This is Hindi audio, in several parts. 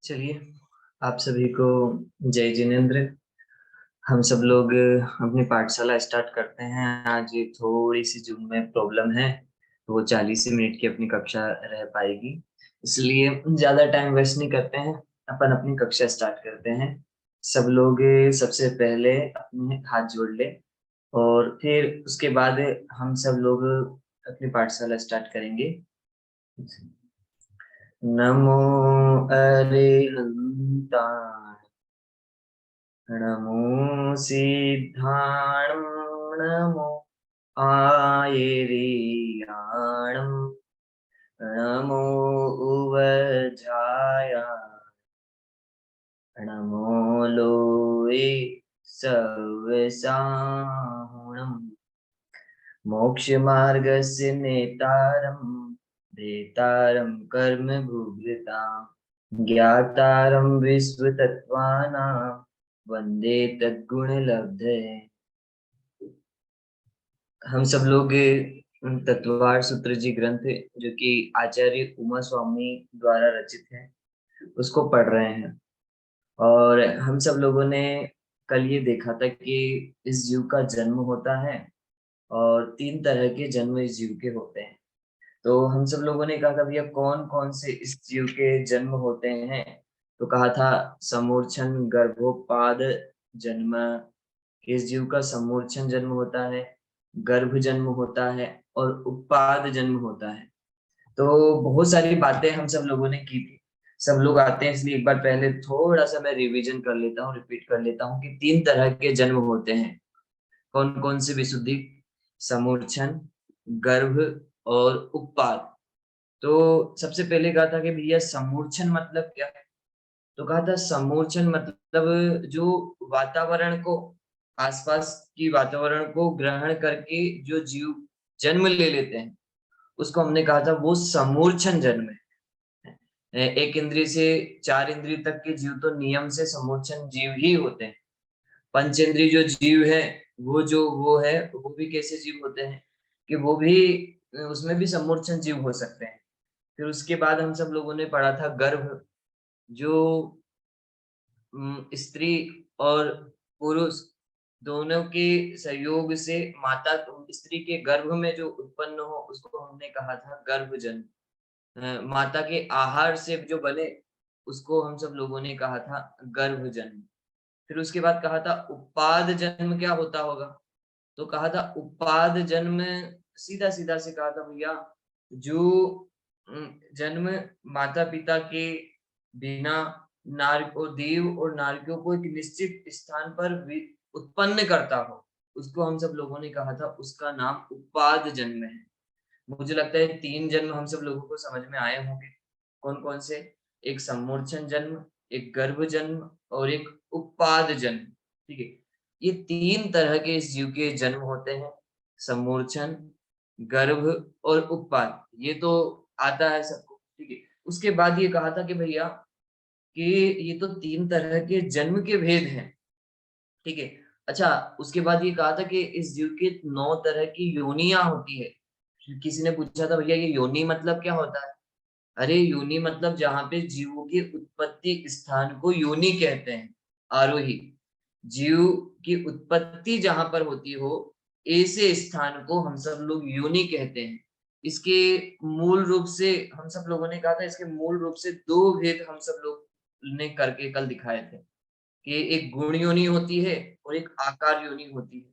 चलिए, आप सभी को जय जिनेन्द्र। हम सब लोग अपनी पाठशाला स्टार्ट करते हैं। आज थोड़ी सी जूम में प्रॉब्लम है, तो वो 40 मिनट की अपनी कक्षा रह पाएगी, इसलिए ज्यादा टाइम वेस्ट नहीं करते हैं, अपन अपनी कक्षा स्टार्ट करते हैं। सब लोग सबसे पहले अपने हाथ जोड़ ले और फिर उसके बाद हम सब लोग अपनी पाठशाला स्टार्ट करेंगे। नमो अरिहंताय, नमो सिद्धाणं, नमो आयेरियाणं, नमो उवजाय, नमो लोये सव्यसाहुणम्। मोक्षमार्गस्य नेतारं भेतारं कर्मभुभृतां, ज्ञातारं विश्वतत्त्वानां वन्दे तद्गुणलब्धये। हम सब लोग तत्वार सूत्र जी ग्रंथ, जो कि आचार्य उमा स्वामी द्वारा रचित है, उसको पढ़ रहे हैं। और हम सब लोगों ने कल ये देखा था कि इस जीव का जन्म होता है और 3 तरह के जन्म इस जीव के होते हैं। तो हम सब लोगों ने कहा था भैया कौन कौन से इस जीव के जन्म होते हैं। तो कहा था समूर्छन गर्भोत्पाद जन्म, इस जीव का समूर्छन जन्म होता है, गर्भ जन्म होता है और उत्पाद जन्म होता है। तो बहुत सारी बातें हम सब लोगों ने की थी। सब लोग आते हैं, इसलिए एक बार पहले थोड़ा सा मैं रिवीजन कर लेता हूँ, रिपीट कर लेता हूँ कि 3 तरह के जन्म होते हैं। कौन कौन से विशुद्धि? समूर्छन, गर्भ और उत्पाद। तो सबसे पहले कहा था कि भैया समूर्छन मतलब क्या है। तो कहा था समूर्छन मतलब जो वातावरण को, आसपास की वातावरण को ग्रहण करके जो जीव जन्म ले लेते हैं, उसको हमने कहा था वो समूर्छन जन्म है। एक इंद्रिय से 4 इंद्रिय तक के जीव तो नियम से समूर्छन जीव ही होते हैं। पंचेंद्रिय जो जीव है, वो है, वो भी कैसे जीव होते हैं कि वो भी, उसमें भी समूर्छन जीव हो सकते हैं। फिर उसके बाद हम सब लोगों ने पढ़ा था गर्भ, जो स्त्री और पुरुष दोनों के सहयोग से माता स्त्री के गर्भ में जो उत्पन्न हो, उसको हमने कहा था गर्भजन। माता के आहार से जो बने, उसको हम सब लोगों ने कहा था गर्भजन। फिर उसके बाद कहा था उपाद जन्म क्या होता होगा। तो कहा था उपाद जन्म, सीधा सीधा से कहा था भैया, जो जन्म माता पिता के बिना देव और नारियों को एक निश्चित स्थान पर उत्पन्न करता हो, उसको हम सब लोगों ने कहा था उसका नाम उपाद जन्म है। मुझे लगता है 3 जन्म हम सब लोगों को समझ में आए होंगे। कौन कौन से? एक सम्मोचन जन्म, एक गर्भ जन्म और एक उत्पाद जन्म। ठीक है, ये 3 तरह के इस जीव के जन्म होते हैं, सम्मोचन, गर्भ और उत्पाद। ये तो आता है सबको। ठीक है, उसके बाद ये कहा था कि भैया कि ये तो 3 तरह के जन्म के भेद हैं। ठीक है, अच्छा, उसके बाद ये कहा था कि इस जीव के 9 तरह की योनियां होती है। किसी ने पूछा था भैया ये योनि मतलब क्या होता है। अरे योनि मतलब जहां पे जीवों की उत्पत्ति स्थान को योनि कहते हैं। आरोही जीव की उत्पत्ति जहां पर होती हो, ऐसे स्थान को हम सब लोग योनि कहते हैं। इसके मूल रूप से हम सब लोगों ने कहा था, इसके मूल रूप से 2 भेद हम सब लोग ने करके कल दिखाए थे कि एक गुण योनि होती है और एक आकार योनि होती है।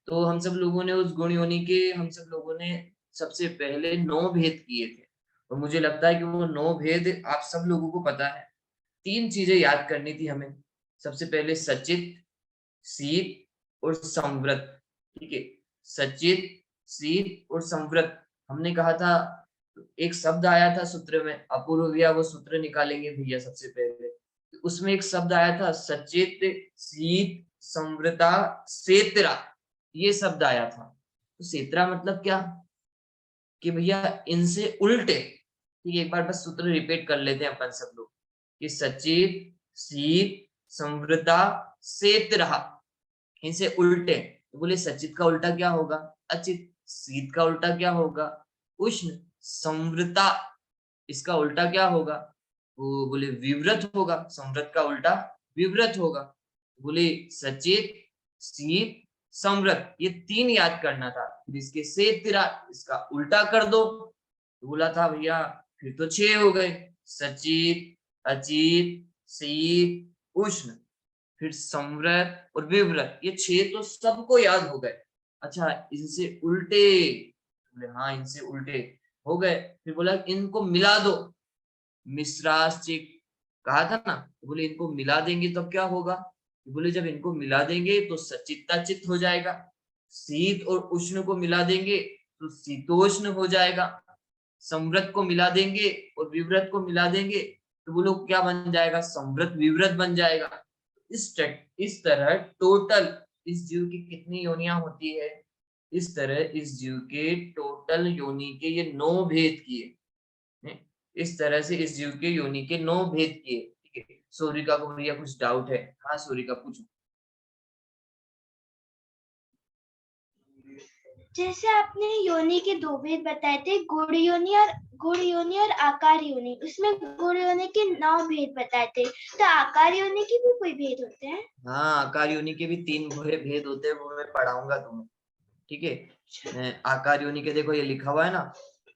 तो हम सब लोगों ने उस गुण योनि के, हम सब लोगों ने सबसे पहले 9 भेद किए थे। और मुझे लगता है कि वो 9 भेद आप सब लोगों को पता है। 3 चीजें याद करनी थी हमें। सबसे पहले सचित, शीत और संवृत। ठीक है, सचित, शीत और संवृत। हमने कहा था एक शब्द आया था सूत्र में, अपूर्व भैया वो सूत्र निकालेंगे भैया सबसे पहले। उसमें एक शब्द आया था सचित, शीत, संवृता, सेत्रा। ये शब्द आया था। तो सेत्रा मतलब क्या कि भैया इनसे उल्टे। ठीक है, एक बार बस सूत्र रिपीट कर लेते हैं अपन सब लोग कि सचित, शीत, संवृता, सेत्रा, इनसे उल्टे। तो बोले सचित का उल्टा क्या होगा? अचित। शीत का उल्टा क्या होगा? उष्ण। संवृता, इसका उल्टा क्या होगा? वो बोले विव्रत होगा, संव्रत का उल्टा विव्रत होगा। बोले सचेत, शीत, संव्रत, ये 3 याद करना था। फिर इसके से तिरा, इसका उल्टा कर दो। तो बोला था भैया फिर तो 6 हो गए, सचित, अचित, शीत, उष्ण, फिर संव्रत और विव्रत, ये 6 तो सबको याद हो गए। अच्छा इनसे उल्टे, बोले हाँ इनसे उल्टे हो गए। फिर बोला इनको मिला दो, मिश्राश्चिक कहा था ना, तो बोले इनको मिला देंगे तब क्या होगा। बोले जब इनको मिला देंगे तो सचित्ता चित्त हो जाएगा, शीत और उष्ण को मिला देंगे तो शीतोष्ण हो जाएगा, संव्रत को मिला देंगे और विव्रत को मिला देंगे तो वो लोग क्या बन जाएगा, संव्रत विव्रत बन जाएगा। इस तरह टोटल इस जीव की कितनी योनियां होती है, इस तरह इस जीव के टोटल योनि के ये 9 भेद किए हैं। इस तरह से इस जीव के योनि के 9 भेद किए। ठीक है, सोरिका को भैया कुछ डाउट है? हाँ सोरिका पूछो। जैसे आपने योनि के 2 भेद बताए थे, गुण योनि और आकार योनि, उसमें गुण योनि के 9 भेद बताए थे, तो आकार योनि के भी कोई भेद होते हैं? हाँ आकार योनि के भी 3 भेद होते हैं, वो मैं पढ़ाऊंगा तुम्हें। ठीक है, आकार योनि के देखो ये लिखा हुआ है ना,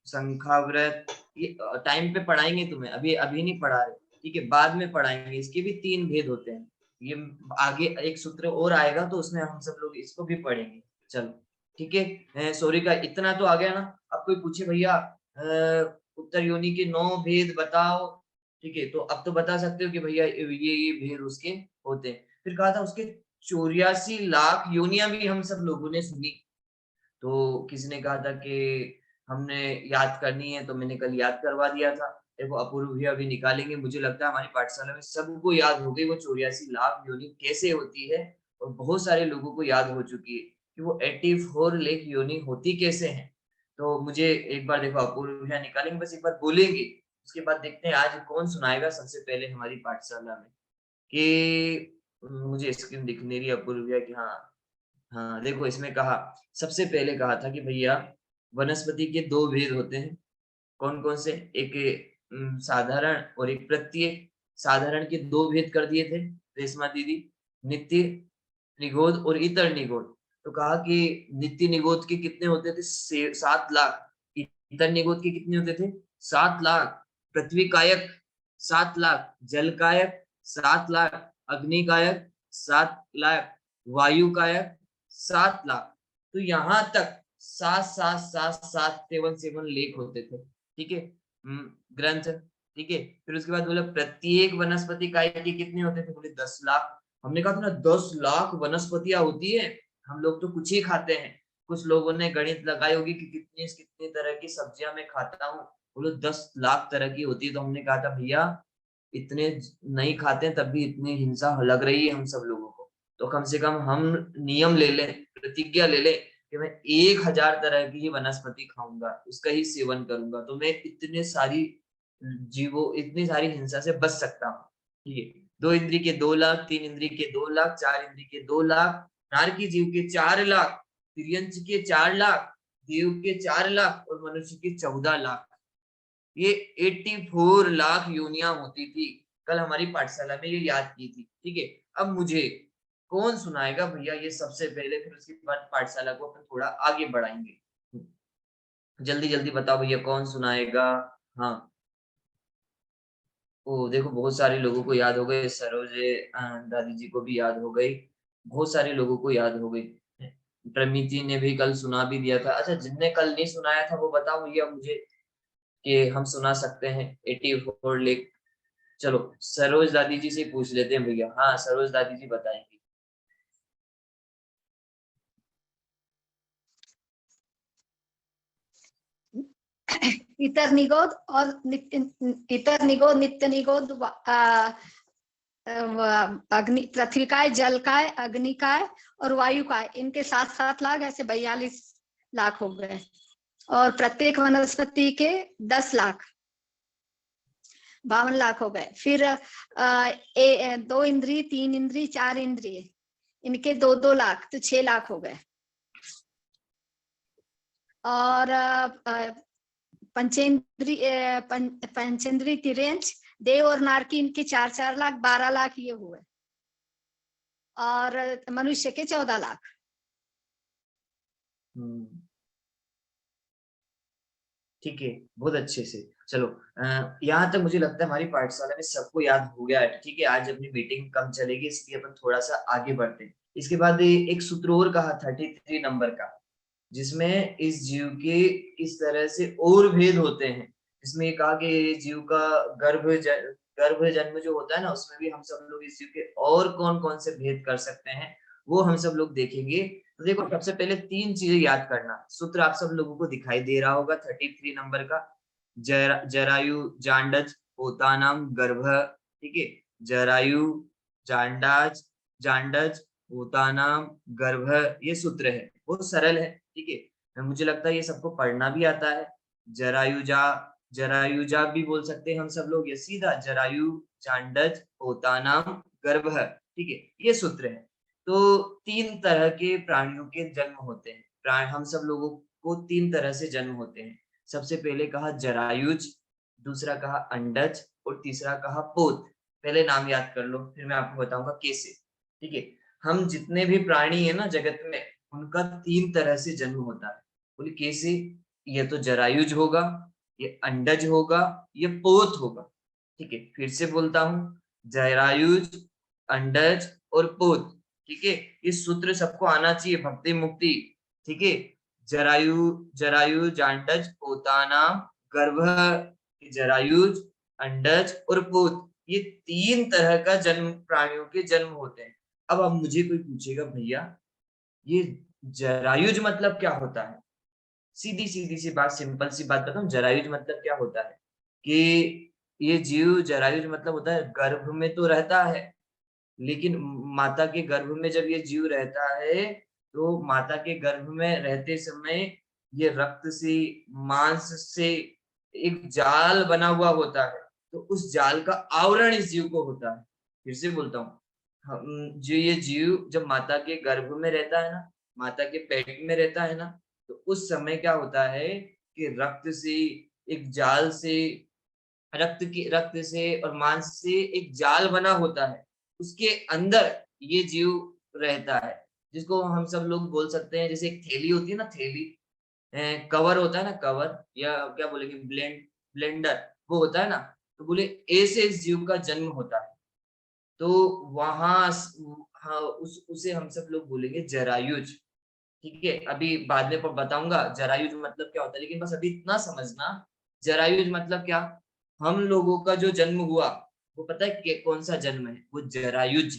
संख्याव्रत, ये टाइम पे पढ़ाएंगे तुम्हें, अभी अभी नहीं पढ़ा रहे। ठीक है, बाद में पढ़ाएंगे। इसके भी 3 भेद होते हैं। ये आगे एक सूत्र और आएगा तो उसमें हम सब लोग इसको भी पढ़ेंगे। चलो ठीक है, सॉरी का इतना तो आ गया ना। अब कोई पूछे भैया उत्तर योनि के 9 भेद बताओ, ठीक है, तो अब तो बता सकते हो कि भैया ये भेद उसके होते हैं। फिर कहा था उसके 84 लाख योनियां भी हम सब लोगों ने सुनी। तो किसी ने कहा था कि हमने याद करनी है, तो मैंने कल याद करवा दिया था। देखो अपूर्व भैया अभी निकालेंगे, मुझे लगता है हमारी पाठशाला में सबको याद हो गई वो 84 लाख योनि कैसे होती है, और बहुत सारे लोगों को याद हो चुकी है कि वो 84 लाख योनि होती कैसे हैं। तो मुझे एक बार देखो अपूर्व भैया निकालेंगे, बस एक बार बोलेंगे, उसके बाद देखते हैं आज कौन सुनाएगा सबसे पहले हमारी पाठशाला में। कि मुझे स्क्रीन दिख नहीं रही अपूर्व भैया की, हाँ हाँ देखो इसमें कहा, सबसे पहले कहा था कि भैया वनस्पति के 2 भेद होते हैं। कौन कौन से? एक साधारण और एक प्रत्यय। साधारण के 2 भेद कर दिए थे रेशमा दीदी, नित्य निगोद और इतर निगोद। तो कहा कि नित्य निगोद के कितने होते थे? 7 लाख। इतर निगोद के कितने होते थे? 7 लाख। पृथ्वी कायक 7 लाख, जल कायक 7 लाख, अग्नि कायक 7 लाख, वायु कायक 7 लाख। तो यहाँ तक 7 सेवन सेवन लेख होते थे। ठीक है, ग्रंथ। ठीक है, फिर उसके बाद बोला प्रत्येक वनस्पति काय के कितने होते थे? बोले 10 लाख। हमने कहा था ना 10 लाख वनस्पतियां होती है, हम लोग तो कुछ ही खाते हैं। कुछ लोगों ने गणित लगाई होगी कि कितनी कितनी तरह की सब्जियां मैं खाता हूँ, बोलो 10 लाख तरह की होती है। तो हमने कहा था भैया इतने नहीं खाते तब भी इतनी हिंसा लग रही है हम सब लोगों को, तो कम से कम हम नियम ले लें, प्रतिज्ञा ले लें कि मैं 1000 तरह की ही वनस्पति खाऊंगा, उसका ही सेवन करूंगा, तो मैं इतने सारी जीवों, इतनी सारी हिंसा से बच सकता हूँ। ठीक है, 2 इंद्री के 2 लाख, 3 इंद्री के 2 लाख, 4 इंद्री के 2 लाख, नारकी जीव के 4 लाख, तिर्यंच के 4 लाख, देव के 4 लाख और मनुष्य के 14 लाख। ये 84 लाख योनियां होती थी। कल हमारी पाठशाला में ये याद की थी। ठीक है, अब मुझे कौन सुनाएगा भैया ये सबसे पहले, फिर उसके बाद पाठशाला को अपन थोड़ा आगे बढ़ाएंगे। जल्दी जल्दी बताओ भैया कौन सुनाएगा। हाँ, ओ देखो बहुत सारे लोगों को याद हो गए, सरोज दादी जी को भी याद हो गई, बहुत सारे लोगों को याद हो गई। प्रमिति ने भी कल सुना भी दिया था। अच्छा जिनने कल नहीं सुनाया था वो बताओ भैया मुझे कि हम सुना सकते हैं 84 लेख। चलो सरोज दादी जी से पूछ लेते हैं भैया। हाँ सरोज दादी जी बताएंगी। इतर निगोद और इतर निगोद, नित्य निगोद, अग्नि, पृथ्वी काय, जल काय, अग्नि काय और वायु काय, इनके 7-7 लाख, ऐसे 42 लाख हो गए। और प्रत्येक वनस्पति के 10 लाख, 52 लाख हो गए। फिर 2 इंद्री, 3 इंद्री, 4 इंद्रिय, इनके 2-2 लाख, तो 6 लाख हो गए। और पंचेंद्री तिर्यंच देव और नार की इनके 4-4 लाख, 12 लाख ये हुए, और मनुष्य के 14 लाख। ठीक है, बहुत अच्छे से। चलो, यहाँ तक मुझे लगता है हमारी पाठशाला में सबको याद हो गया है। ठीक है, आज अपनी मीटिंग कम चलेगी, इसलिए अपन थोड़ा सा आगे बढ़ते हैं। इसके बाद एक सूत्र और कहा 33 नंबर का, जिसमें इस जीव के किस तरह से और भेद होते हैं। इसमें ये कहा कि जीव का गर्भ जन्म जो होता है ना, उसमें भी हम सब लोग इस जीव के और कौन कौन से भेद कर सकते हैं, वो हम सब लोग देखेंगे। तो देखो, सबसे पहले 3 चीजें याद करना। सूत्र आप सब लोगों को दिखाई दे रहा होगा 33 नंबर का। जरायु जांडज पोतानाम गर्भ। ठीक है, जरायु जांडाज जांडज पोतानाम गर्भ, ये सूत्र है, बहुत सरल है। ठीक है, मुझे लगता है ये सबको पढ़ना भी आता है। जरायुजा भी बोल सकते हैं हम सब लोग, ये सीधा जरायु जांडज पोतानाम गर्भ। ठीक है, ये सूत्र है। तो 3 तरह के प्राणियों के जन्म होते हैं। हम सब लोगों को 3 तरह से जन्म होते हैं। सबसे पहले कहा जरायुज, दूसरा कहा अंडज, और तीसरा कहा पोत। पहले नाम याद कर लो, फिर मैं आपको बताऊंगा कैसे। ठीक है, हम जितने भी प्राणी है ना जगत में, उनका 3 तरह से जन्म होता है। बोले कैसे? ये तो जरायुज होगा, ये अंडज होगा, ये पोत होगा। ठीक है, फिर से बोलता हूँ, जरायुज, अंडज और पोत। ठीक है, ये सूत्र सबको आना चाहिए, भक्ति मुक्ति। ठीक है, जरायु जांडज पोतानाम गर्भ, जरायुज, अंडज और पोत, ये 3 तरह का जन्म प्राणियों के जन्म होते हैं। अब मुझे कोई पूछेगा, भैया ये जरायुज मतलब क्या होता है? सीधी सीधी सी बात, सिंपल सी बात बताऊं, जरायुज मतलब क्या होता है कि ये जीव, जरायुज मतलब होता है गर्भ में तो रहता है, लेकिन माता के गर्भ में जब ये जीव रहता है, तो माता के गर्भ में रहते समय ये रक्त से, मांस से एक जाल बना हुआ होता है। तो उस जाल का आवरण इस जीव को होता है। फिर से बोलता हूँ, जो ये जीव जब माता के गर्भ में रहता है ना, माता के पेट में रहता है ना, तो उस समय क्या होता है कि रक्त से, एक जाल से, रक्त से और मांस से एक जाल बना होता है, उसके अंदर ये जीव रहता है, जिसको हम सब लोग बोल सकते हैं, जैसे एक थैली होती है ना, थैली, कवर होता है ना, कवर, या क्या बोलेंगे, ब्लेंडर, वो होता है ना। तो बोले ऐसे इस जीव का जन्म होता है। तो वहां, हाँ, उसे हम सब लोग बोलेंगे जरायुज। ठीक है, अभी बाद में बताऊंगा जरायुज मतलब क्या होता है, लेकिन बस अभी इतना समझना, जरायुज मतलब क्या। हम लोगों का जो जन्म हुआ, वो पता है कि कौन सा जन्म है? वो जरायुज।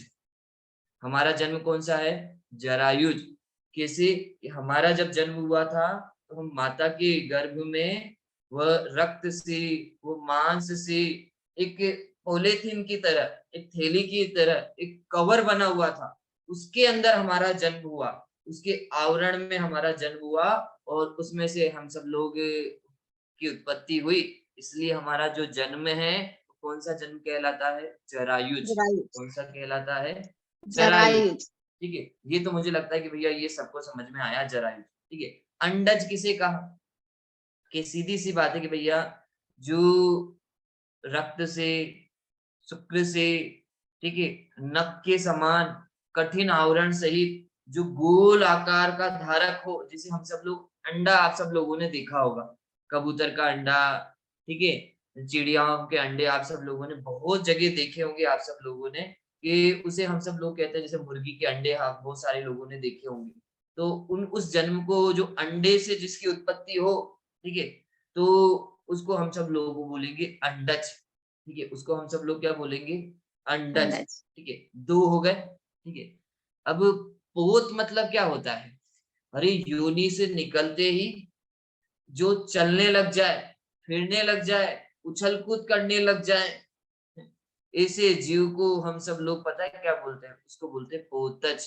हमारा जन्म कौन सा है? जरायुज। कैसे? हमारा जब जन्म हुआ था, तो हम माता के गर्भ में, वह रक्त से, वो मांस से, एक पॉलीथीन की तरह, एक थैली की तरह एक कवर बना हुआ था, उसके अंदर हमारा जन्म हुआ, उसके आवरण में हमारा जन्म हुआ, और उसमें से हम सब लोग की उत्पत्ति हुई। इसलिए हमारा जो जन्म है, कौन सा जन्म कहलाता है? जरायुज। जरायुज। कौन सा कहलाता है? जरायुज। जरायुज। ठीक है, ये तो मुझे लगता है कि भैया ये सबको समझ में आया, जरायुज। ठीक है, अंडज किसे कहा? कि सीधी सी बात है कि भैया, जो रक्त से, शुक्र से, ठीक है, नख के समान कठिन आवरण सहित जो गोल आकार का धारक हो, जिसे हम सब लोग अंडा, आप सब लोगों ने देखा होगा, कबूतर का अंडा, ठीक है, चिड़ियाओं के अंडे, आप सब लोगों ने बहुत जगह देखे होंगे, आप सब लोगों ने, कि उसे हम सब लोग कहते हैं, जैसे मुर्गी के अंडे, आप बहुत सारे लोगों ने देखे होंगे। तो उस जन्म को, जो अंडे से जिसकी उत्पत्ति हो, ठीक है, तो उसको हम सब लोग बोलेंगे अंडज। ठीक है, उसको हम सब लोग क्या बोलेंगे? अंडज। अंडज। ठीक है, 2 हो गए। ठीक है, अब पोत मतलब क्या होता है? अरे योनि से निकलते ही जो चलने लग जाए, फिरने लग जाए, उछल कूद करने लग जाए, ऐसे जीव को हम सब लोग पता है क्या बोलते हैं? उसको बोलते हैं पोतज।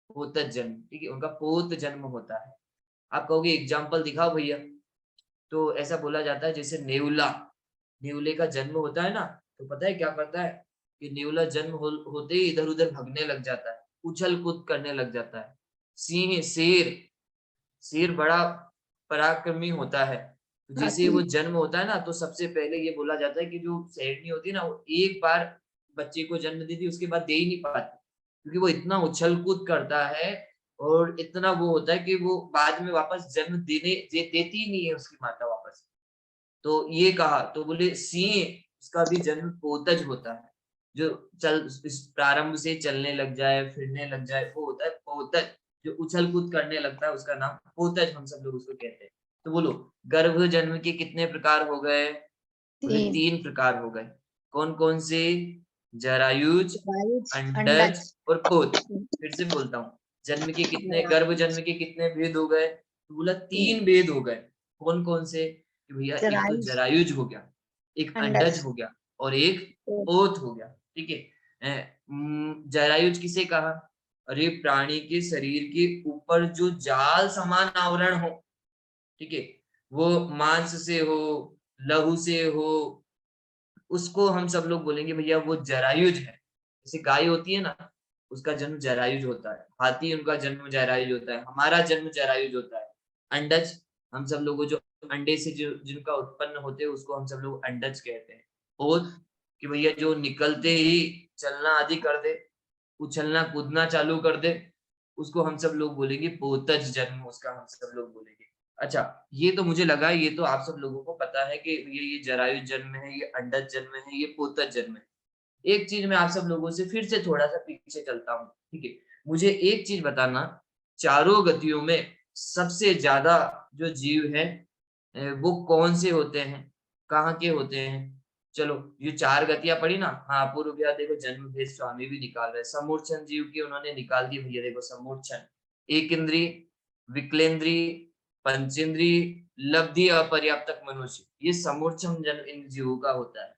पोतज जन्म। ठीक है, उनका पोत जन्म होता है। आप कहोगे एग्जाम्पल दिखाओ भैया, तो ऐसा बोला जाता है, जैसे नेवला, नेवले का जन्म होता है ना, तो पता है क्या करता है कि नेवला जन्म होते ही इधर उधर भगने लग जाता है, उछल कूद करने लग जाता है। सिंह, शेर, शेर बड़ा पराक्रमी होता है, तो जैसे वो जन्म होता है ना, तो सबसे पहले ये बोला जाता है कि जो सेठनी होती है ना, वो एक बार बच्चे को जन्म देती है, उसके बाद दे ही नहीं पाती, क्योंकि वो इतना उछल कूद करता है और इतना वो होता है कि वो बाद में वापस जन्म देती ही नहीं है उसकी माता वापस। तो ये कहा, तो बोले सिंह, उसका भी जन्म पोतज होता है, जो इस प्रारंभ से चलने लग जाए, फिरने लग जाए, वो होता है पोतज। जो उछल कूद करने लगता है उसका नाम पोतज, हम सब लोग उसको कहते हैं। तो बोलो, गर्भ जन्म के कितने प्रकार हो गए? बोले 3 प्रकार हो गए। कौन कौन से? जरायुज, अंडज और पोत। फिर से बोलता हूँ, जन्म के कितने, गर्भ जन्म के कितने भेद हो गए? तो बोला 3 भेद हो गए। कौन कौन से? कि भैया एक तो जरायुज हो गया, एक अंडज हो गया और एक पोत हो गया। ठीक है। जरायुज किसे कहा? अरे प्राणी के शरीर के ऊपर जो जाल समान आवरण हो, ठीक है, वो मांस से हो, लहू से हो, उसको हम सब लोग बोलेंगे भैया वो जरायुज है। जैसे गाय होती है ना, उसका जन्म जरायुज होता है, हाथी उनका जन्म जरायुज होता है, हमारा जन्म जरायुज होता है। अंडज, हम सब लोगों जो अंडे से जो जिनका उत्पन्न होते हैं उसको हम सब लोग अंडज कहते हैं। पोत, कि भैया जो निकलते ही चलना आदि कर दे, उछलना कूदना चालू कर दे, उसको हम सब लोग बोलेंगे पोतज जन्म, उसका हम सब लोग बोलेंगे। अच्छा, ये तो मुझे लगा, ये तो आप सब लोगों को पता है कि ये जरायु जन्म है, ये अंडज जन्म है, ये पोतज जन्म है। एक चीज मैं आप सब लोगों से फिर से थोड़ा सा पीछे चलता हूँ, ठीक है। मुझे एक चीज बताना, चारों गतियों में सबसे ज्यादा जो जीव है वो कौन से होते हैं, कहाँ के होते हैं? चलो, ये 4 गतियां पड़ी ना, हाँ पूर्व भैया देखो, जन्म भेद स्वामी भी निकाल रहे, समूर्छन जीव की उन्होंने निकाल दी भैया, देखो समूर्छन, एक इंद्री, विकलेंद्री, पंचेंद्री, लब्धि अपर्याप्तक मनुष्य, ये समूर्छन जन्म इन जीवों का होता है।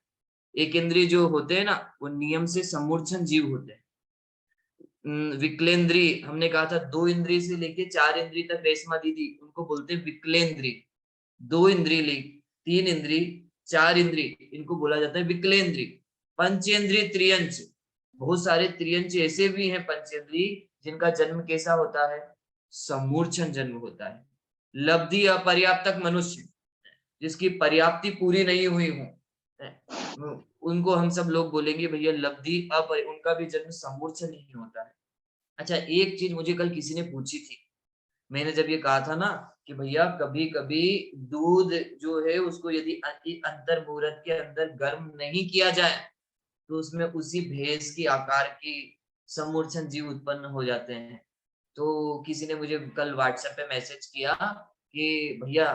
एक इंद्रिय जो होते हैं ना, वो नियम से समूर्छन जीव होते हैं। विकलेंद्री, हमने कहा था 2 इंद्रिय से लेके 4 इंद्रिय तक, रेशमा दीदी उनको बोलते हैं विकलेंद्री। 2 इंद्रिय ले, 3 इंद्रिय, 4 इंद्रिय, इनको बोला जाता है विकलेंद्री। पंचेंद्रिय त्रियंच, बहुत सारे त्रियंच ऐसे भी हैं पंचेंद्रिय, जिनका जन्म कैसा होता है? समूर्छन जन्म होता है। लब्धि अपर्याप्तक मनुष्य, जिसकी पर्याप्ति पूरी नहीं हुई हो, उनको हम सब लोग बोलेंगे भैया लब्धि उनका भी जन्म समूर्छन नहीं होता है। अच्छा, एक चीज मुझे कल किसी ने पूछी थी, मैंने जब ये कहा था ना कि भैया कभी कभी दूध जो है उसको यदि अंतर मुहूर्त के अंदर गर्म नहीं किया जाए, तो उसमें उसी भैंस की आकार की समूर्छन जीव उत्पन्न हो जाते हैं। तो किसी ने मुझे कल व्हाट्सएप पे मैसेज किया कि भैया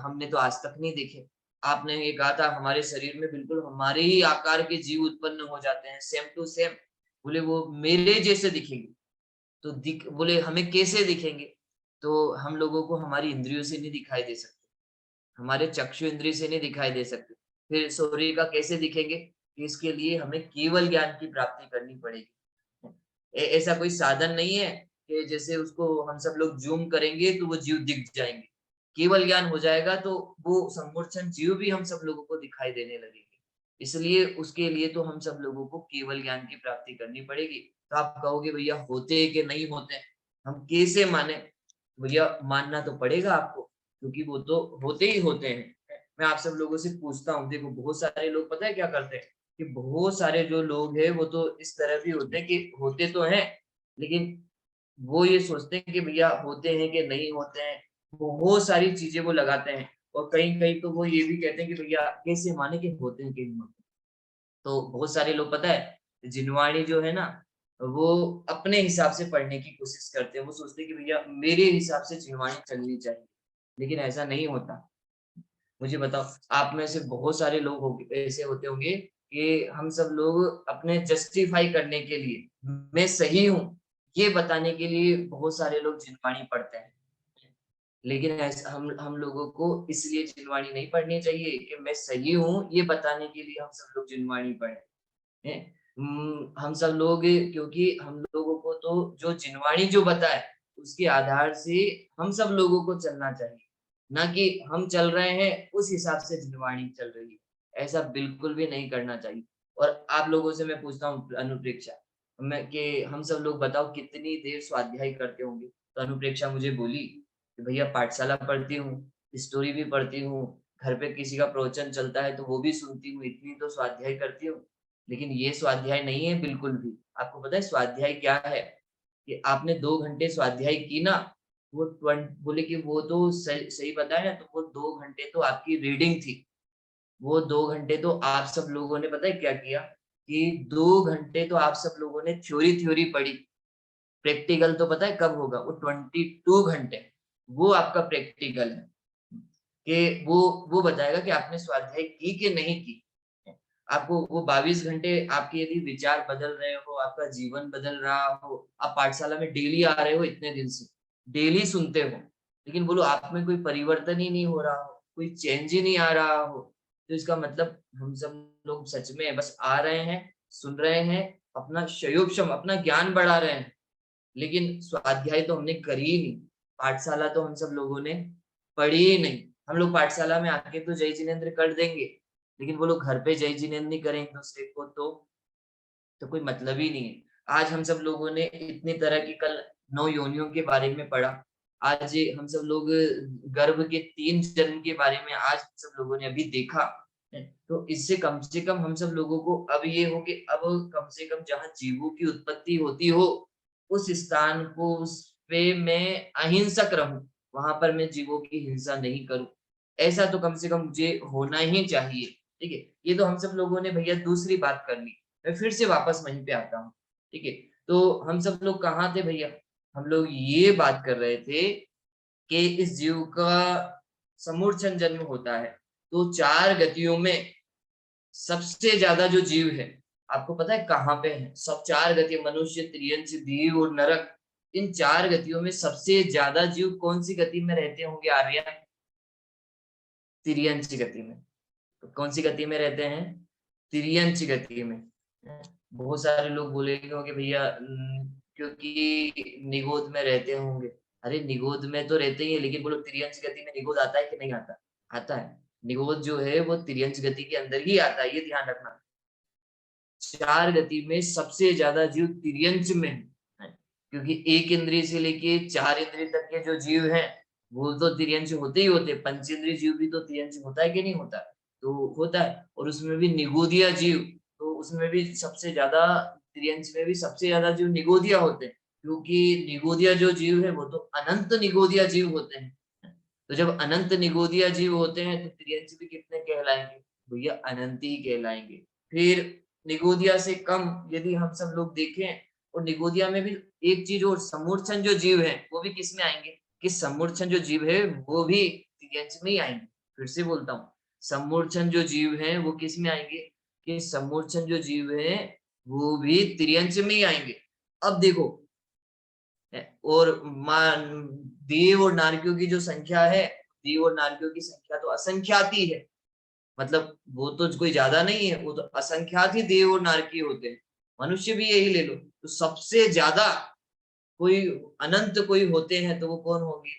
हमने तो आज तक नहीं देखे, आपने ये कहा था हमारे शरीर में बिल्कुल हमारे ही आकार के जीव उत्पन्न हो जाते हैं, सेम टू सेम। बोले वो मेरे जैसे दिखेंगे, तो बोले हमें कैसे दिखेंगे? तो हम लोगों को हमारी इंद्रियों से नहीं दिखाई दे सकते, हमारे चक्षु इंद्रिय से नहीं दिखाई दे सकते, फिर सूर्य का कैसे दिखेंगे? इसके लिए हमें केवल ज्ञान की प्राप्ति करनी पड़ेगी। ऐसा कोई साधन नहीं है कि जैसे उसको हम सब लोग जूम करेंगे तो वो जीव दिख जाएंगे। केवल ज्ञान हो जाएगा तो वो समूर्छन जीव भी हम सब लोगों को दिखाई देने लगेंगे। इसलिए उसके लिए तो हम सब लोगों को केवल ज्ञान की प्राप्ति करनी पड़ेगी। तो आप कहोगे भैया होते हैं कि नहीं होते, हम कैसे माने? भैया मानना तो पड़ेगा आपको, क्योंकि वो तो होते ही होते हैं। मैं आप सब लोगों से पूछता हूँ, देखो बहुत सारे लोग पता है क्या करते हैं, कि बहुत सारे जो लोग हैं वो तो इस तरह भी होते हैं कि होते तो हैं, लेकिन वो ये सोचते हैं कि भैया होते हैं कि नहीं होते हैं, बहुत सारी चीजें वो लगाते हैं। और कहीं कहीं तो वो ये भी कहते हैं कि भैया कैसे माने कि होते हैं कि नहीं होते। तो बहुत सारे लोग पता है, जिनवाणी जो है ना, वो अपने हिसाब से पढ़ने की कोशिश करते हैं, वो सोचते हैं कि भैया मेरे हिसाब से जिनवाणी चलनी चाहिए, लेकिन ऐसा नहीं होता। मुझे बताओ, आप में से बहुत सारे लोग ऐसे होते होंगे कि हम सब लोग अपने जस्टिफाई करने के लिए, मैं सही हूँ ये बताने के लिए बहुत सारे लोग जिनवाणी पढ़ते हैं। लेकिन ऐसा हम लोगों को इसलिए जिनवाणी नहीं पढ़नी चाहिए कि मैं सही हूँ ये बताने के लिए हम सब लोग जिनवाणी पढ़े हैं। हम सब लोग, क्योंकि हम लोगों को तो जो जिनवाणी जो बताए उसके आधार से हम सब लोगों को चलना चाहिए, ना कि हम चल रहे हैं उस हिसाब से जिनवाणी चल रही है, ऐसा बिल्कुल भी नहीं करना चाहिए। और आप लोगों से मैं पूछता हूँ अनुप्रेक्षा, मैं कि हम सब लोग बताओ कितनी देर स्वाध्याय करते होंगे? तो अनुप्रेक्षा मुझे बोली कि भैया पाठशाला पढ़ती हूँ, स्टोरी भी पढ़ती हूँ, घर पे किसी का प्रवचन चलता है तो वो भी सुनती हूँ, इतनी तो स्वाध्याय करती हूँ। लेकिन ये स्वाध्याय नहीं है बिल्कुल भी। आपको पता है स्वाध्याय क्या है? कि आपने 2 घंटे स्वाध्याय की ना, वो बोले कि वो तो सही सही बताया ना, तो वो 2 घंटे तो आपकी रीडिंग थी। वो 2 घंटे तो आप सब लोगों ने पता है क्या किया? कि 2 घंटे तो आप सब लोगों ने थ्योरी पढ़ी। प्रैक्टिकल तो पता है कब होगा? वो 22 घंटे, वो आपका प्रैक्टिकल है। कि वो बताएगा कि आपने स्वाध्याय की कि नहीं की। आपको वो 22 घंटे आपके यदि विचार बदल रहे हो, आपका जीवन बदल रहा हो, आप पाठशाला में डेली आ रहे हो इतने दिन से, डेली सुनते हो, लेकिन बोलो आप में कोई परिवर्तन ही नहीं हो रहा हो, कोई चेंज ही नहीं आ रहा हो, तो इसका मतलब हम सब लोग सच में बस आ रहे हैं, सुन रहे हैं, अपना शयोपशम अपना ज्ञान बढ़ा रहे हैं, लेकिन स्वाध्याय तो हमने करी ही नहीं। पाठशाला तो हम सब लोगों ने पढ़ी ही नहीं। हम लोग पाठशाला में आके तो जय जिनेंद्र कर देंगे, लेकिन वो लोग घर पे जय जिनेंद्र नहीं करें एक दूसरे को, तो कोई मतलब ही नहीं है। आज हम सब लोगों ने इतनी तरह की कल 9 योनियों के बारे में पढ़ा। आज हम सब लोग गर्भ के 3 जन्म के बारे में आज सब लोगों ने अभी देखा। तो इससे कम से कम हम सब लोगों को अब ये हो कि अब कम से कम जहाँ जीवों की उत्पत्ति होती हो, उस स्थान को उस पे मैं अहिंसक रहूं, वहां पर मैं जीवों की हिंसा नहीं करूं। ऐसा तो कम से कम मुझे होना ही चाहिए। ठीक है, ये तो हम सब लोगों ने भैया दूसरी बात कर ली। मैं फिर से वापस वहीं पे आता हूँ। ठीक है, तो हम सब लोग कहाँ थे भैया? हम लोग ये बात कर रहे थे कि इस जीव का समूर्छन जन्म होता है, तो 4 गतियों में सबसे ज्यादा जो जीव है, आपको पता है कहाँ पे है? सब 4 गति, मनुष्य, त्रियंच, देव और नरक, इन 4 गतियों में सबसे ज्यादा जीव कौन सी गति में रहते होंगे आर्या? तिर्यंच गति में। तो कौन सी गति में रहते हैं? तिर्यंच गति में। बहुत सारे लोग बोलेंगे होंगे भैया क्योंकि निगोद में रहते होंगे। अरे निगोद में तो रहते ही है, लेकिन बोलो तिर्यंच गति में निगोद आता है कि नहीं आता? आता है। निगोद जो है वो तिर्यंच गति के अंदर ही आता है, ये ध्यान रखना। 4 गति में सबसे ज्यादा जीव तिर्यंच में है, क्योंकि 1 इंद्रिय से लेके 4 इंद्रिय तक के जो जीव हैं वो तो तिर्यंच होते ही होते। पंचेंद्रिय जीव भी तो तिर्यंच होता है कि नहीं होता? तो होता है। और उसमें भी निगोदिया जीव, तो उसमें भी सबसे ज्यादा, तिर्यंच में भी सबसे ज्यादा जीव निगोदिया होते हैं, क्योंकि निगोदिया जो जीव है वो तो अनंत निगोदिया जीव होते हैं। तो जब अनंत निगोदिया जीव होते हैं तो तिर्यंच भी कितने कहलाएंगे? भैया अनंत ही कहलाएंगे। फिर निगोदिया से कम यदि हम सब लोग देखें, और निगोदिया में भी एक चीज और, समूर्छन जो जीव है वो भी किस में आएंगे? कि समूर्छन जो जीव है वो भी तिर्यंच में ही आएंगे। फिर से बोलता हूँ, समूर्छन जो जीव है वो किस में आएंगे? कि समूर्छन जो जीव है वो भी तिर्यंच में ही आएंगे। अब देखो, और देव और नारकियों की जो संख्या है, देव और नारकियों की संख्या तो असंख्यात ही है। मतलब वो तो कोई ज्यादा नहीं है, वो तो असंख्यात ही देव और नारकी होते हैं। मनुष्य भी यही ले लो, तो सबसे ज्यादा कोई अनंत कोई होते हैं तो वो कौन होंगे?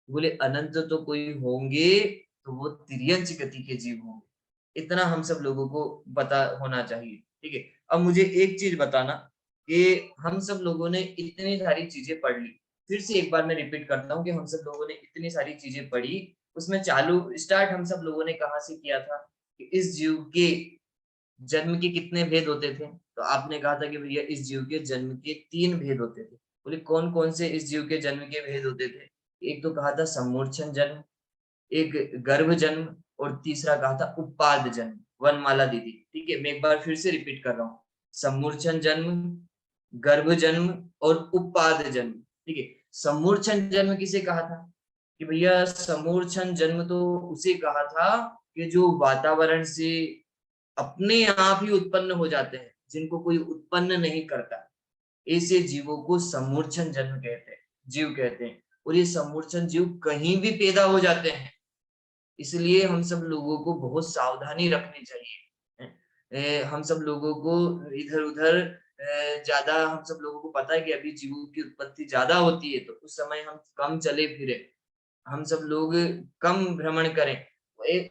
बोले अनंत तो कोई होंगे तो वो तिर्यंच गति के जीव होंगे। इतना हम सब लोगों को पता होना चाहिए। ठीक है, अब मुझे एक चीज बताना कि हम सब लोगों ने इतनी सारी चीजें पढ़ ली, फिर से एक बार मैं रिपीट करता हूँ कि हम सब लोगों ने इतनी सारी चीजें पढ़ी, उसमें चालू स्टार्ट हम सब लोगों ने कहाँ से किया था? कि इस जीव के जन्म के कितने भेद होते थे? तो आपने कहा था कि भैया इस जीव के जन्म के 3 भेद होते थे। बोले कौन कौन से इस जीव के जन्म के भेद होते थे? एक तो कहा था समूर्छन जन्म, एक गर्भ जन्म, और तीसरा कहा था उपाद जन्म। वनमाला दीदी, ठीक है, मैं एक बार फिर से रिपीट कर रहा हूँ। समूर्छन जन्म, गर्भ जन्म और उपाद जन्म। ठीक है, समूर्छन जन्म किसे कहा था? कि भैया समूर्छन जन्म तो उसे कहा था कि जो वातावरण से अपने आप ही उत्पन्न हो जाते हैं, जिनको कोई उत्पन्न नहीं करता, ऐसे जीवों को समूर्छन जन्म कहते हैं, जीव कहते हैं। और ये समूर्छन जीव कहीं भी पैदा हो जाते हैं, इसलिए हम सब लोगों को बहुत सावधानी रखनी चाहिए। हम सब लोगों को इधर उधर ज्यादा, हम सब लोगों को पता है कि अभी जीवों की उत्पत्ति ज्यादा होती है, तो उस समय हम कम चले फिरे, हम सब लोग कम भ्रमण करें,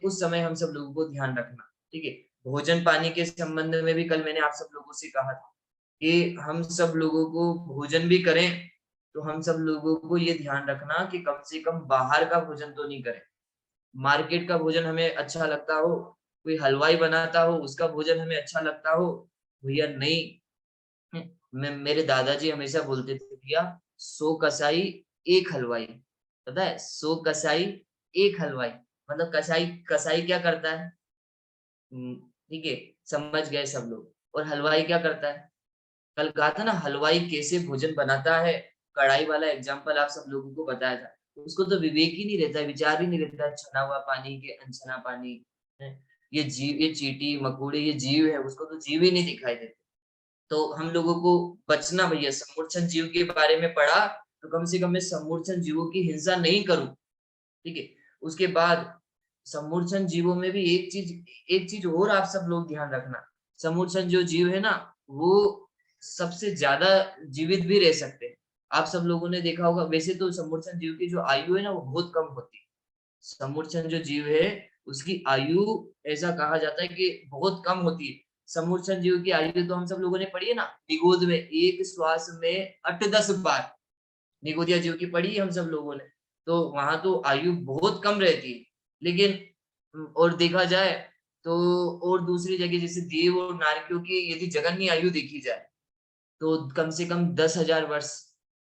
उस समय हम सब लोगों को ध्यान रखना। ठीक है, भोजन पानी के संबंध में भी कल मैंने आप सब लोगों से कहा था कि हम सब लोगों को भोजन भी करें तो हम सब लोगों को ये ध्यान रखना कि कम से कम बाहर का भोजन तो नहीं करें। मार्केट का भोजन हमें अच्छा लगता हो, कोई हलवाई बनाता हो उसका भोजन हमें अच्छा लगता हो, भैया नहीं। मैं मेरे दादाजी हमेशा बोलते थे भैया 100 कसाई 1 हलवाई। पता है 100 कसाई 1 हलवाई, मतलब कसाई कसाई क्या करता है? ठीक है, समझ गए सब लोग। और हलवाई क्या करता है? कल कहा था ना हलवाई कैसे भोजन बनाता है, कढ़ाई वाला एग्जाम्पल आप सब लोगों को बताया था। उसको तो विवेक ही नहीं रहता है, विचार ही नहीं रहता है, छना हुआ पानी के अनछना पानी है। ये जीव, ये चींटी मकोड़े, ये जीव है, उसको तो जीव ही नहीं दिखाई देते। तो हम लोगों को बचना भैया, समूर्छन जीव के बारे में पढ़ा तो कम से कम मैं समूर्छन जीवों की हिंसा नहीं करूं। ठीक है, उसके बाद समूर्छन जीवों में भी एक चीज और आप सब लोग ध्यान रखना। समूर्छन जो जीव है ना, वो सबसे ज्यादा जीवित भी रह सकते हैं। आप सब लोगों ने देखा होगा, वैसे तो समूर्छन जीव की जो आयु है ना वो बहुत कम होती है। समूर्छन जो जीव है उसकी आयु ऐसा कहा जाता है कि बहुत कम होती है। समूर्छन जीव की आयु तो हम सब लोगों ने पढ़ी है ना, निगोद में एक श्वास में 8-10 बार, निगोदिया जीव की पढ़ी है हम सब लोगों ने। तो वहां तो आयु बहुत कम रहती है। लेकिन और देखा जाए तो और दूसरी जगह जैसे देव और नारकियों की यदि जगन्य आयु देखी जाए तो कम से कम 10,000 वर्ष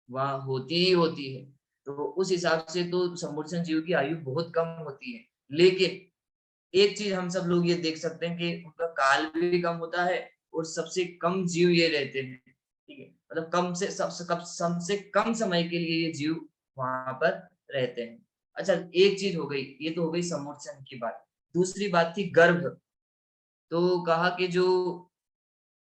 वहां होती ही होती है। तो उस हिसाब से तो समूर्छन जीव की आयु बहुत कम होती है। लेकिन एक चीज हम सब लोग ये देख सकते हैं कि उनका काल भी कम होता है और सबसे कम जीव ये रहते हैं। ठीक है, मतलब सबसे कम समय के लिए ये जीव वहां पर रहते हैं। अच्छा, एक चीज हो गई, ये तो हो गई समूर्छन की बात। दूसरी बात थी गर्भ। तो कहा कि जो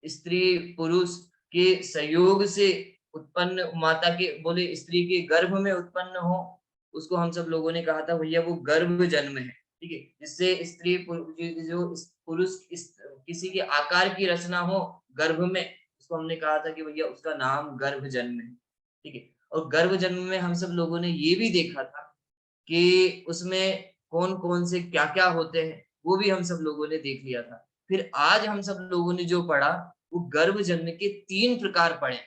स्त्री पुरुष के सहयोग से उत्पन्न माता के बोले स्त्री के गर्भ में उत्पन्न हो, उसको हम सब लोगों ने कहा था भैया वो गर्भ जन्म है। ठीक है, जिससे स्त्री जो पुरुष किसी के आकार की रचना हो गर्भ में, उसको हमने कहा था कि भैया उसका नाम गर्भ जन्म है। ठीक है, और गर्भ जन्म में हम सब लोगों ने ये भी देखा था कि उसमें कौन कौन से क्या क्या होते हैं, वो भी हम सब लोगों ने देख लिया था। फिर आज हम सब लोगों ने जो पढ़ा वो गर्भ जन्म के 3 प्रकार पढ़े।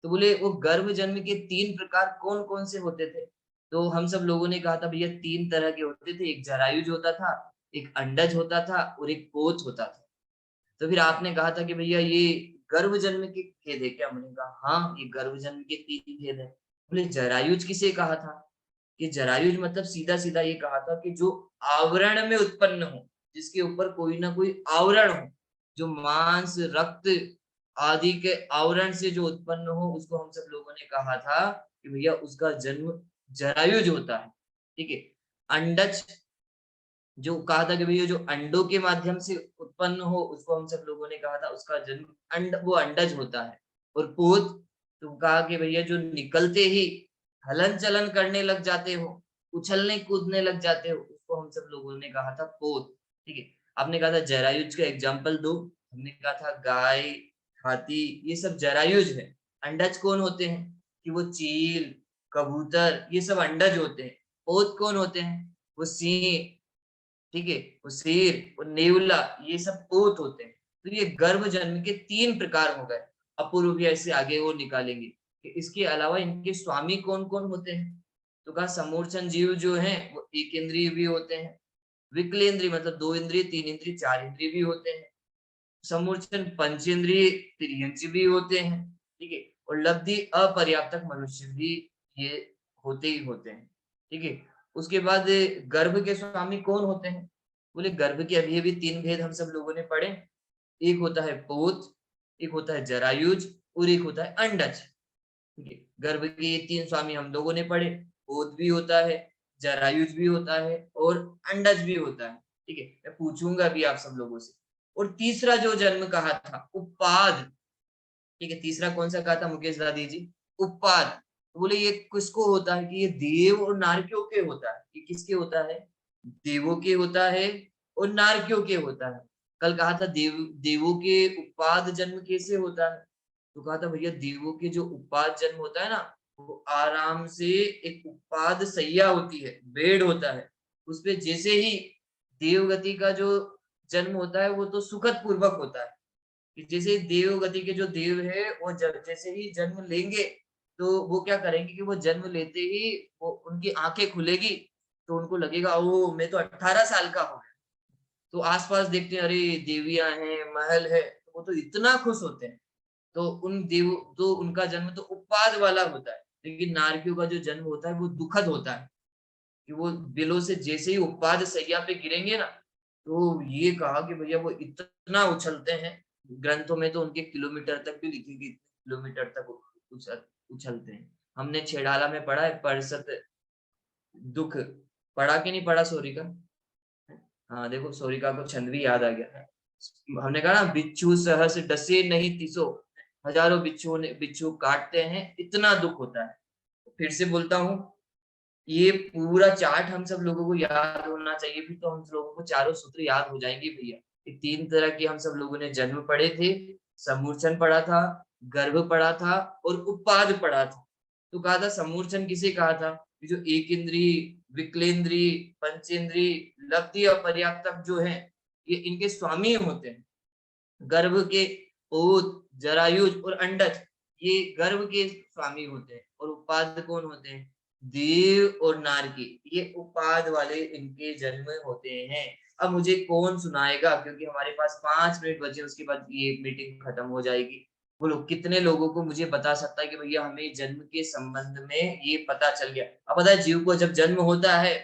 तो बोले वो गर्भ जन्म के 3 प्रकार कौन कौन से होते थे? तो हम सब लोगों ने कहा था भैया 3 तरह के होते थे, एक जरायुज होता था, एक अंडज होता था और एक पोत होता था। तो फिर आपने कहा था कि भैया ये गर्भ जन्म के भेद है क्या? मैंने कहा हाँ, ये गर्भ जन्म के 3 भेद है। बोले जरायुज किसे कहा था? कि जरायुज मतलब सीधा सीधा ये कहा था कि जो आवरण में उत्पन्न हो, जिसके ऊपर कोई ना कोई आवरण हो, जो मांस रक्त आदि के आवरण से जो उत्पन्न हो, उसको हम सब लोगों ने कहा था कि भैया उसका जन्म जरायुज होता है। ठीक है, अंडज जो कहा था कि भैया जो अंडों के माध्यम से उत्पन्न हो, उसको हम सब लोगों ने कहा था उसका जन्म वो अंडज होता है। और पोत तो कहा कि भैया जो निकलते ही हलन चलन करने लग जाते हो, उछलने कूदने लग जाते हो, उसको हम सब लोगों ने कहा था पोत। ठीक है, आपने कहा था जरायुज का एग्जाम्पल दो, हमने कहा था गाय हाथी, ये सब जरायुज है। अंडज कौन होते हैं? कि वो चील कबूतर, ये सब अंडज होते हैं। पोत कौन होते हैं? वो सिंह, ठीक है, वो शेर वो नेवला, ये सब पोत होते हैं। तो ये गर्भ जन्म के 3 प्रकार हो गए। अपूर्व भी ऐसे आगे वो निकालेंगे कि इसके अलावा इनके स्वामी कौन कौन होते हैं। तो कहा समूर्छन जीव जो हैं वो एक इंद्रिय भी होते हैं, विकलेंद्रिय मतलब 2 इंद्रिय 3 इंद्रिय 4 इंद्रिय भी होते हैं, समूर्छन पंचेंद्रिय त्रियंच भी होते हैं। ठीक है, और लब्धि अपर्याप्तक मनुष्य भी ये होते ही होते हैं। ठीक है, उसके बाद गर्भ के स्वामी कौन होते हैं? बोले गर्भ के अभी 3 भेद हम सब लोगों ने पढ़े। एक होता है पोत, एक होता है जरायुज और एक होता है अंडज। ठीक है, गर्भ के ये 3 स्वामी हम लोगों ने पढ़े, पोत भी होता है, जरायुज भी होता है और अंडज भी होता है। ठीक है, मैं पूछूंगा भी आप सब लोगों से। और तीसरा जो जन्म कहा था उपाद। ठीक है, तीसरा कौन सा कहा था मुकेश दादी जी? उपाद। तो बोले ये किसको होता है? कि ये देव और नारकियों के होता है। ये किसके होता है? देवों के होता है और नारकियों के होता है। कल कहा था देवों के उपाद जन्म कैसे होता है? तो कहा था भैया देवों के जो उपाद जन्म होता है ना, वो आराम से एक उपाद सैया होती है, बेड होता है, उसपे जैसे ही देवगति का जो जन्म होता है वो तो सुखद पूर्वक होता है। कि जैसे देवगति के जो देव है वो जैसे ही जन्म लेंगे तो वो क्या करेंगे कि वो जन्म लेते ही वो उनकी आंखें खुलेगी तो उनको लगेगा ओ मैं तो 18 साल का हूँ। तो आसपास देखते हैं अरे देवियां हैं, महल है, तो वो तो इतना खुश होते हैं। तो उन देव तो उनका जन्म तो उपवाद वाला होता है, लेकिन नारकियों का जो जन्म होता है वो दुखद होता है कि वो बिलों से जैसे ही उपवाद सैया पे गिरेंगे ना, तो ये कहा कि भैया वो इतना उछलते हैं, ग्रंथों में तो उनके किलोमीटर तक भी लिखेगी, किलोमीटर तक उछलते हैं। हमने छेड़ाला में पढ़ा है परसत दुख, पढ़ा कि नहीं पढ़ा सोरी का? हाँ देखो सोरिका को छंद भी याद आ गया। हमने कहा ना बिच्छू सहस डसे नहीं तिसो, हजारों बिच्छू काटते हैं, इतना दुख होता है। फिर से बोलता हूँ, ये पूरा चार्ट हम सब लोगों को याद होना चाहिए, फिर तो हम लोगों को चारों सूत्र याद हो जाएंगे भैया। ये 3 तरह के हम सब लोगों ने जन्म पढ़े थे, समूर्छन पढ़ा था, गर्भ पढ़ा था और उपपाद पढ़ा था। तो कहा था समूर्छन किसे कहा था, जो एक इंद्री, विकलेंद्री, पंचेंद्री, लब्धि और पर्याप्तक जो है, ये इनके स्वामी होते हैं। गर्भ के ओत, जरायुज और अंडज ये गर्भ के स्वामी होते हैं, और उपाद कौन होते हैं, देव और नारकी, ये उपाद वाले इनके जन्म होते हैं। अब मुझे कौन सुनाएगा, क्योंकि हमारे पास 5 मिनट बचे, उसके बाद ये मीटिंग खत्म हो जाएगी। बोलो कितने लोगों को मुझे बता सकता है कि भैया हमें जन्म के संबंध में ये पता चल गया। अब पता है जीव को जब जन्म होता है,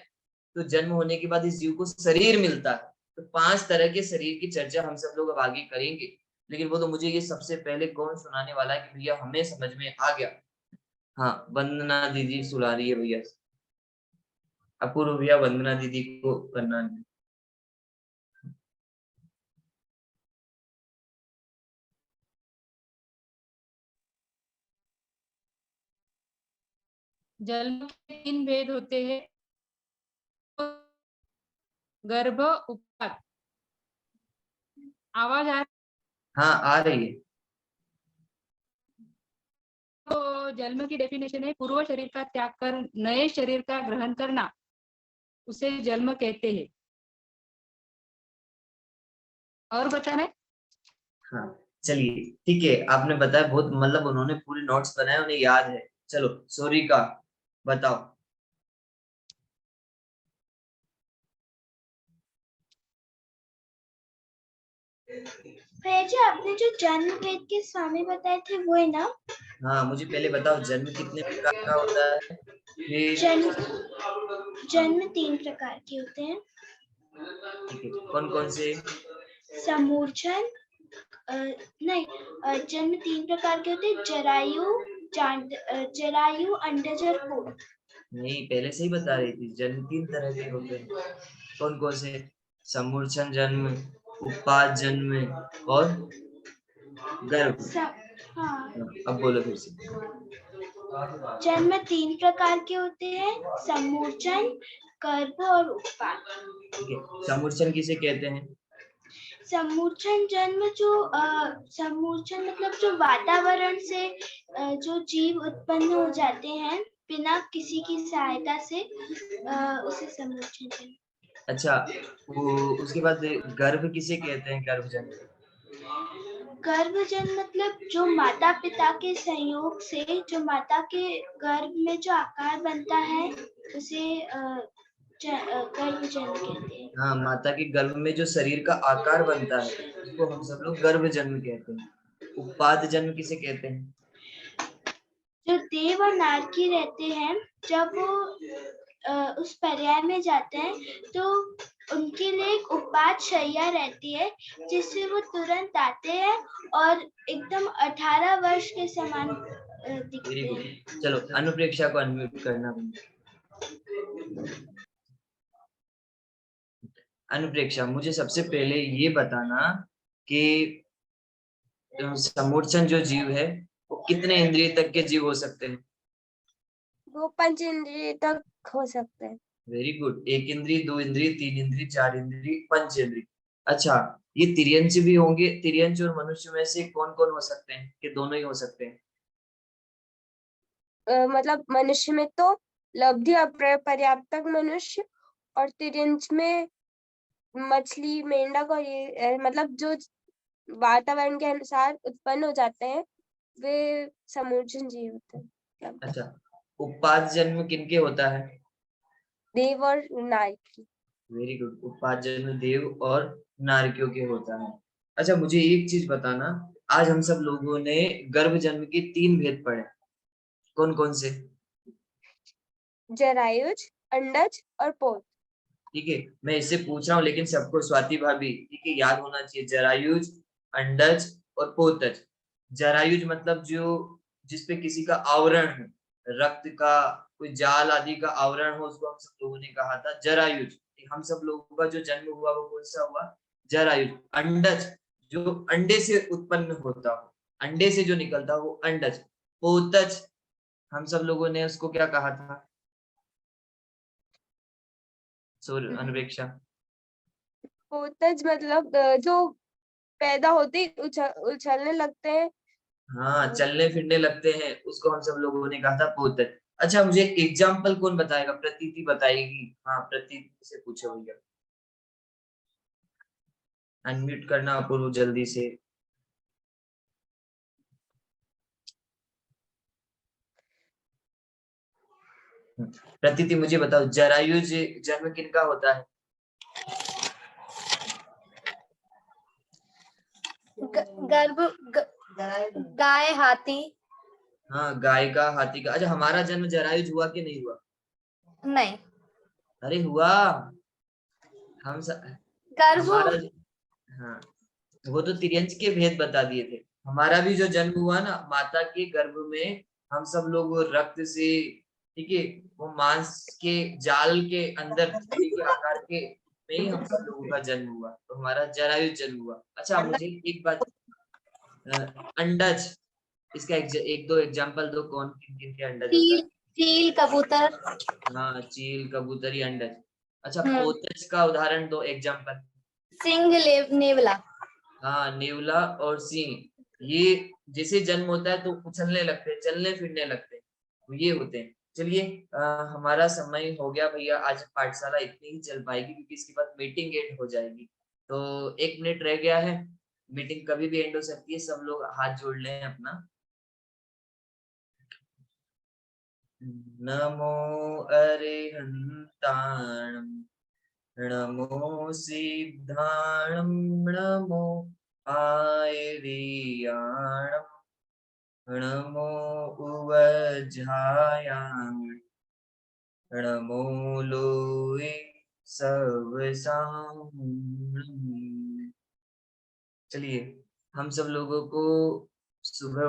तो जन्म होने के बाद इस जीव को शरीर मिलता है। तो 5 तरह के शरीर की चर्चा हम सब लोग अब आगे करेंगे, लेकिन वो तो मुझे ये सबसे पहले कौन सुनाने वाला है कि भैया हमें समझ में आ गया। हाँ वंदना दीदी सुना रही है भैया, अपूर्व भैया वंदना दीदी को करना है। जन्म के 3 भेद होते हैं, गर्भ, उपवाद। आवाज आ, हाँ आ रही है। तो जन्म की डेफिनेशन है पूर्व शरीर का त्याग कर नए शरीर का ग्रहण करना, उसे जन्म कहते हैं। और बताना है? हाँ चलिए ठीक है, आपने बताया बहुत, मतलब उन्होंने पूरे नोट्स बनाए, उन्हें याद है। चलो सॉरी का बताओ। भैया जी आपने जो जन्म वेद के स्वामी बताए थे वो है ना? हाँ मुझे पहले बताओ जन्म कितने प्रकार का होता है, फिर जन्म 3 प्रकार के होते हैं। ठीक है, कौन कौन से? समूर्छन नहीं, जन्म 3 प्रकार के होते हैं, जरायु, अंडज और पूर्ण। नहीं पहले से ही बता रही थी, जन्म 3 तरह के होते हैं। कौन कौन से? समूर्छन जन्म, उत्पाद जन्म और गर्भ। हाँ अब बोलो फिर से। जन्म 3 प्रकार के होते हैं, समूर्छन, गर्भ और उत्पाद। ठीक है, समूर्छन किसे कहते हैं? समूर्छन जन्म जो समूर्छन मतलब जो वातावरण से जो जीव उत्पन्न हो जाते हैं बिना किसी की सहायता से, उसे समूर्छन जन्म। अच्छा वो उसके बाद गर्भ किसे कहते हैं, गर्भजन? गर्भजन मतलब जो माता पिता के सहयोग से जो माता के गर्भ में जो आकार बनता है उसे गर्भजन कहते हैं। हाँ माता के गर्भ में जो शरीर का आकार बनता है उसको हम सब लोग गर्भजन्म कहते हैं। उत्पाद जन्म किसे कहते हैं? जो देव और नारकी रहते हैं, जब वो उस पर्याय में जाते हैं तो उनके लिए एक उत्पाद शैया रहती है जिससे वो तुरंत आते हैं और एकदम 18 वर्ष के समान दिखते हैं। चलो अनुप्रेक्षा को अनम्यूट करना। अनुप्रेक्षा मुझे सबसे पहले ये बताना कि समूर्छन जो जीव है वो कितने इंद्रिय तक के जीव हो सकते हैं? वो 5 इंद्रिय तक हो सकते हैं। वेरी गुड, 1 इंद्रिय, 2 इंद्रिय, 3 इंद्रिय, 4 इंद्रिय, 5 इंद्रिय। अच्छा ये तिर्यंच भी होंगे, तिर्यंच और मनुष्य में से कौन कौन हो सकते हैं, कि दोनों ही हो सकते हैं? मतलब मनुष्य में तो लब्धि पर्याप्तक मनुष्य, और तिर्यंच में मछली, मेंढक और ये मतलब जो वातावरण के अनुसार उत्पन्न हो जाते हैं वे समूर्छन जीव होते हैं। अच्छा उत्पाद जन्म किनके होता है? देव और नारकी। Very good. उत्पात जन्म देव और नारकियों के होता है। अच्छा, मुझे एक चीज बताना, आज हम सब लोगों ने गर्भ जन्म के 3 भेद पढ़े, कौन कौन से? जरायुज, अंडज और पोत। ठीक है, मैं इससे पूछ रहा हूँ, लेकिन सबको, स्वाति भाभी, ठीक है, याद होना चाहिए। जरायुज, अंडज और पोतज। जरायुज मतलब जो जिसपे किसी का आवरण है, रक्त का कोई जाल आदि का आवरण हो, उसको हम सब लोगों ने कहा था जरायुज। हम सब लोगों का जो जन्म हुआ वो कौन सा हुआ? जरायुज। अंडज जो अंडे से उत्पन्न होता हो, अंडे से जो निकलता हो वो अंडज। पोतज हम सब लोगों ने उसको क्या कहा था? अनुरेक्षा। पोतज मतलब जो पैदा होते ही उछलने लगते हैं। हाँ, चलने फिरने लगते हैं, उसको हम सब लोगों ने कहा था पोतज। अच्छा, मुझे एग्जाम्पल कौन बताएगा? प्रतीति बताएगी। हाँ, प्रतीति से पूछो भैया। अनम्यूट करना अपूर्व जल्दी से। प्रतीति मुझे बताओ, जरायुज जन्म किनका होता है? गर्भ गाय, हाथी। हाँ, गाय का, हाथी का। अच्छा, हमारा जन्म जरायुज हुआ कि नहीं हुआ? नहीं, अरे हुआ। हम गर्भ हमारा, हाँ, वो तो तिर्यंच के भेद बता दिए थे। हमारा भी जो जन्म हुआ ना, माता के गर्भ में, हम सब लोग वो रक्त से, ठीक है, वो मांस के जाल के अंदर चूड़ी के आकार के में ही हम सब लोगों का जन्म हुआ, तो हमारा जरायु जन्म हुआ। अच्छा, मुझे एक बात, अंडज, इसका एक दो एग्जांपल दो, कौन किन किन के अंडज होता है? चील, कबूतर। हाँ, चील, कबूतरी, अंडज। अच्छा, पोतज का उदाहरण दो, एग्जांपल। सिंह, नेवला। हाँ, नेवला और सिंह, ये जैसे जन्म होता है तो उछलने लगते हैं, चलने फिरने लगते हैं, तो ये होते हैं। चलिए, हमारा समय हो गया भैया। आज पाठशाला इतनी ही चल पाएगी, क्योंकि इसके बाद मीटिंग एंड हो जाएगी। तो 1 मिनट रह गया है, मीटिंग कभी भी एंड हो सकती है। सब लोग हाथ जोड़ लें अपना। नमो अरिहंताणं, नमो सिद्धाणं, नमो आयर्याणं, नमो उवज्झायां, नमो लोये सवसां। चलिए, हम सब लोगों को सुबह